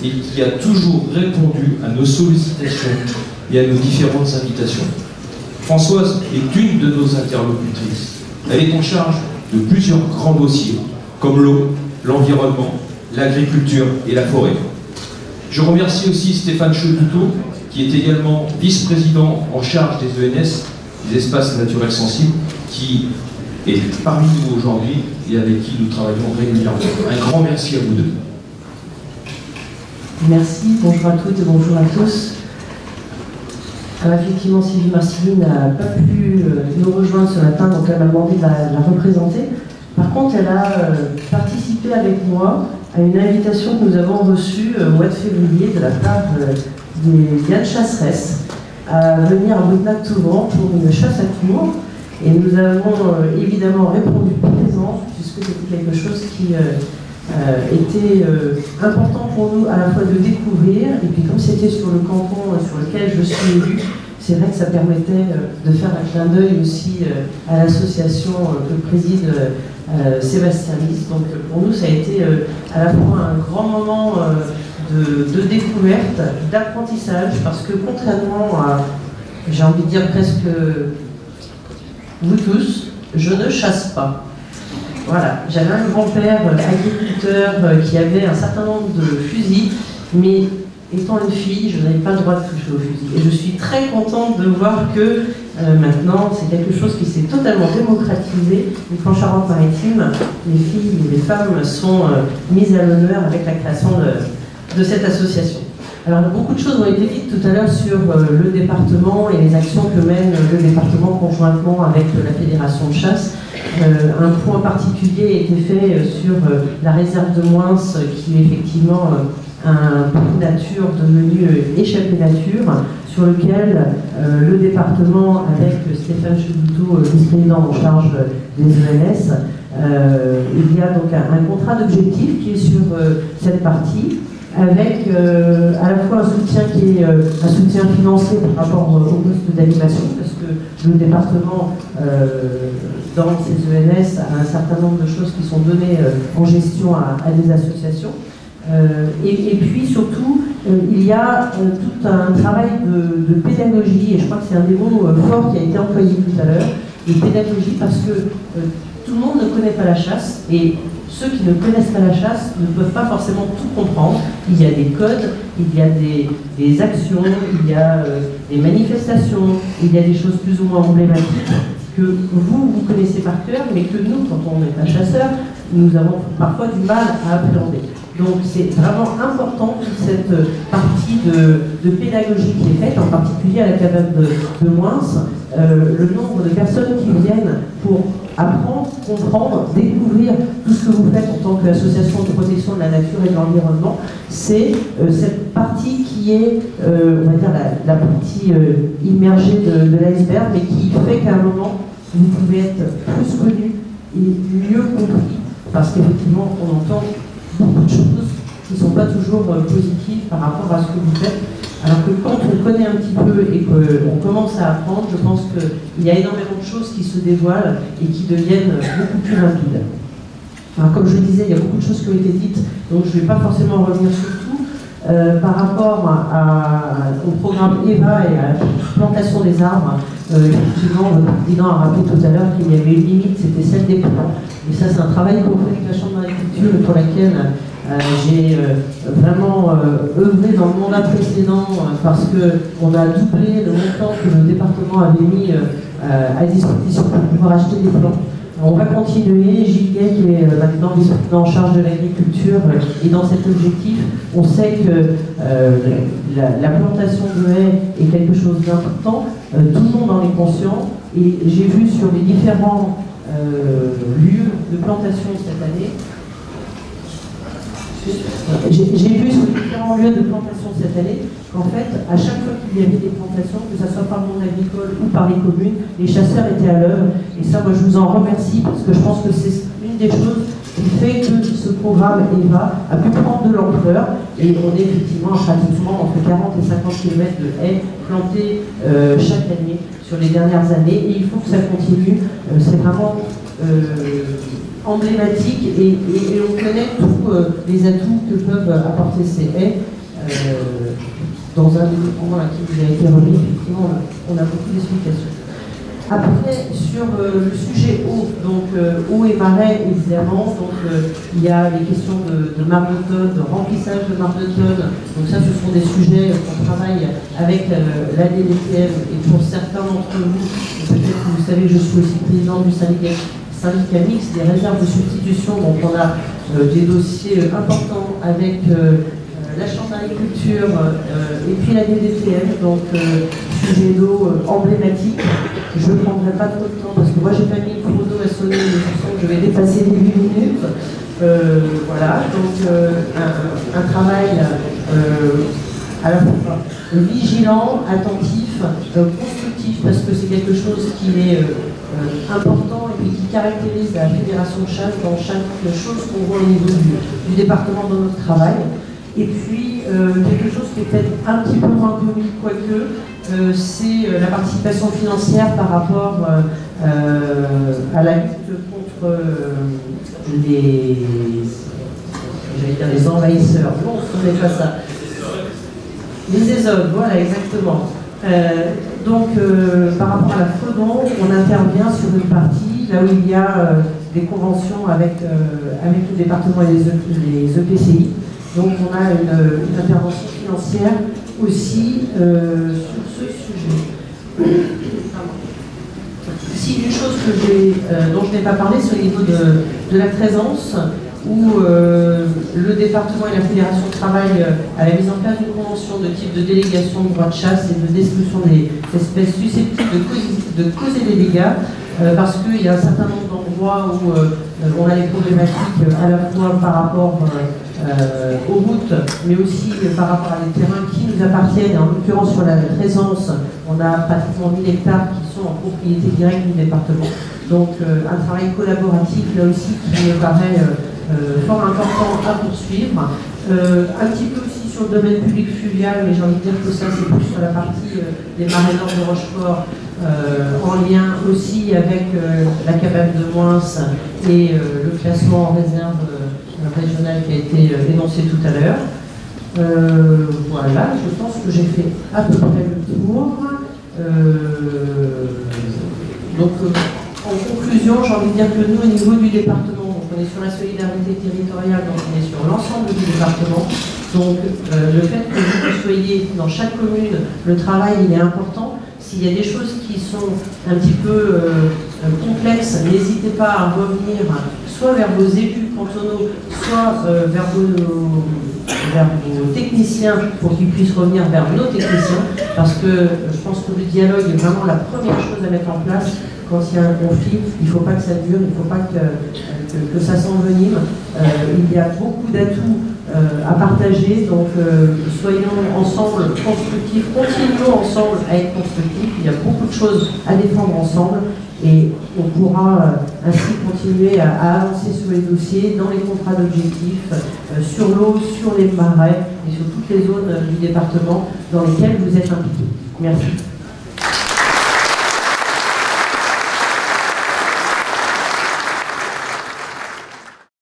et qui a toujours répondu à nos sollicitations et à nos différentes invitations. Françoise est une de nos interlocutrices. Elle est en charge de plusieurs grands dossiers, comme l'eau, l'environnement, l'agriculture et la forêt. Je remercie aussi Stéphane Cheboutot, qui est également vice-président en charge des ENS, des espaces naturels sensibles, qui est parmi nous aujourd'hui et avec qui nous travaillons régulièrement. Un grand merci à vous deux. Merci, bonjour à toutes et bonjour à tous. Alors effectivement, Sylvie Marcilly n'a pas pu nous rejoindre ce matin, donc elle m'a demandé de la représenter. Par contre, elle a participé avec moi à une invitation que nous avons reçue au mois de février de la part des Yann Chasseresse à venir à Boutnac-Touvran pour une chasse à tours. Et nous avons évidemment répondu présent, puisque c'était quelque chose qui était important pour nous à la fois de découvrir, et puis comme c'était sur le canton sur lequel je suis élue, c'est vrai que ça permettait de faire un clin d'œil aussi à l'association que préside Sébastien Lys. Donc pour nous, ça a été à la fois un grand moment de découverte, d'apprentissage, parce que contrairement à, j'ai envie de dire presque vous tous, je ne chasse pas. Voilà, j'avais un grand-père agriculteur qui avait un certain nombre de fusils, mais étant une fille, je n'avais pas le droit de toucher aux fusils. Et je suis très contente de voir que maintenant, c'est quelque chose qui s'est totalement démocratisé. Et qu'en Charente-Maritime, les filles et les femmes sont mises à l'honneur avec la création de cette association. Alors, beaucoup de choses ont été dites tout à l'heure sur le département et les actions que mène le département conjointement avec la Fédération de chasse. Un point particulier a été fait sur la réserve de Moins, qui est effectivement un parc nature devenu échappée nature, sur lequel le département, avec Stéphane Cheboutot, vice-président en charge des ENS, il y a donc un contrat d'objectif qui est sur cette partie, avec à la fois un soutien qui est un soutien financier par rapport au poste d'animation, parce que le département, dans ses ENS, a un certain nombre de choses qui sont données en gestion à des associations. Et puis surtout, il y a tout un travail de pédagogie, et je crois que c'est un des mots forts qui a été employé tout à l'heure, et pédagogie parce que tout le monde ne connaît pas la chasse, et ceux qui ne connaissent pas la chasse ne peuvent pas forcément tout comprendre. Il y a des codes, il y a des actions, il y a des manifestations, il y a des choses plus ou moins emblématiques que vous connaissez par cœur, mais que nous, quand on n'est pas chasseurs, nous avons parfois du mal à appréhender. Donc c'est vraiment important toute cette partie de pédagogie qui est faite, en particulier à la cabane de Moins, le nombre de personnes qui viennent pour apprendre, comprendre, découvrir tout ce que vous faites en tant qu'association de protection de la nature et de l'environnement, c'est cette partie qui est, on va dire, la partie immergée de l'iceberg, mais qui fait qu'à un moment, vous pouvez être plus connu et mieux compris, parce qu'effectivement, on entend beaucoup de choses qui ne sont pas toujours positives par rapport à ce que vous faites. Alors que quand on connaît un petit peu et qu'on commence à apprendre, je pense qu'il y a énormément de choses qui se dévoilent et qui deviennent beaucoup plus rapides. Alors, comme je le disais, il y a beaucoup de choses qui ont été dites, donc je ne vais pas forcément revenir sur tout. Par rapport au programme EVA et à la plantation des arbres, effectivement, le président a rappelé tout à l'heure qu'il y avait une limite, c'était celle des plants. Et ça, c'est un travail qu'on fait avec la Chambre d'agriculture et pour laquelle j'ai vraiment œuvré dans le mandat précédent parce qu'on a doublé le montant que le département avait mis à disposition pour pouvoir acheter des plants. On va continuer. Gilles Gay, qui est maintenant vice-président en charge de l'agriculture, et dans cet objectif, on sait que la plantation de haies est quelque chose d'important. Tout le monde en est conscient. Et j'ai vu sur les différents lieux de plantation cette année, j'ai vu sur les différents lieux de plantation cette année qu'en fait, à chaque fois qu'il y avait des plantations, que ce soit par le monde agricole ou par les communes, les chasseurs étaient à l'œuvre. Et ça, moi, je vous en remercie parce que je pense que c'est une des choses qui fait que ce programme EVA a pu prendre de l'ampleur. Et on est effectivement pratiquement entre 40 et 50 km de haies plantées chaque année sur les dernières années. Et il faut que ça continue. C'est vraiment emblématique et on connaît tous les atouts que peuvent apporter ces haies. Dans un des documents qui vous a été remis, effectivement, on a beaucoup d'explications. Après, sur le sujet eau, donc eau et marais, évidemment, donc il y a les questions de mares d'automne, de remplissage de mares d'automne. Donc ça, ce sont des sujets qu'on travaille avec la DDTM, et pour certains d'entre vous, peut-être que vous savez, je suis aussi présidente du syndicat mixte des réserves de substitution, donc on a des dossiers importants avec la Chambre d'agriculture et puis la DDTM, donc sujet d'eau emblématique. Je ne prendrai pas trop de temps parce que moi j'ai pas mis le chrono à sonner, mais je sens que je vais dépasser les 8 minutes. Voilà, donc un travail à la fois vigilant, attentif, constructif, parce que c'est quelque chose qui est important et qui caractérise la Fédération de chasse dans chaque chose qu'on voit au niveau du département dans notre travail. Et puis, quelque chose qui est peut-être un petit peu moins connu, quoique, c'est la participation financière par rapport à la lutte contre les envahisseurs. Non, ce n'est pas ça. Les ésodes, voilà, exactement. Donc, par rapport à la Fodon, on intervient sur une partie, là où il y a des conventions avec le département et les EPCI. Donc on a une intervention financière aussi sur ce sujet. Si une chose dont je n'ai pas parlé, c'est au niveau de la présence, où le département et la fédération travaillent à la mise en place d'une convention de type de délégation de droit de chasse et de destruction des espèces susceptibles de causer des dégâts, parce qu'il y a un certain nombre d'endroits où on a des problématiques à la fois par rapport aux routes, mais aussi par rapport à des terrains qui nous appartiennent. En l'occurrence, sur la présence, on a pratiquement 1000 hectares qui sont en propriété directe du département. Donc, un travail collaboratif, là aussi, qui me paraît fort important à poursuivre. Un petit peu aussi sur le domaine public fluvial, mais j'ai envie de dire que ça, c'est plus sur la partie des marais nord de Rochefort, en lien aussi avec la cabane de Moins et le classement en réserve régionale qui a été énoncé tout à l'heure. Voilà, je pense que j'ai fait à peu près le tour. Donc, en conclusion, j'ai envie de dire que nous, au niveau du département, on est sur la solidarité territoriale, donc on est sur l'ensemble du département. Donc, le fait que vous soyez dans chaque commune, le travail, il est important. S'il y a des choses qui sont un petit peu complexes, n'hésitez pas à revenir soit vers vos élus cantonaux, soit vers vos techniciens pour qu'ils puissent revenir vers nos techniciens, parce que je pense que le dialogue est vraiment la première chose à mettre en place. Quand il y a un conflit, il ne faut pas que ça dure, il ne faut pas que ça s'envenime. Il y a beaucoup d'atouts à partager, donc soyons ensemble constructifs, continuons ensemble à être constructifs. Il y a beaucoup de choses à défendre ensemble et on pourra ainsi continuer à avancer sur les dossiers, dans les contrats d'objectifs, sur l'eau, sur les marais et sur toutes les zones du département dans lesquelles vous êtes impliqués. Merci.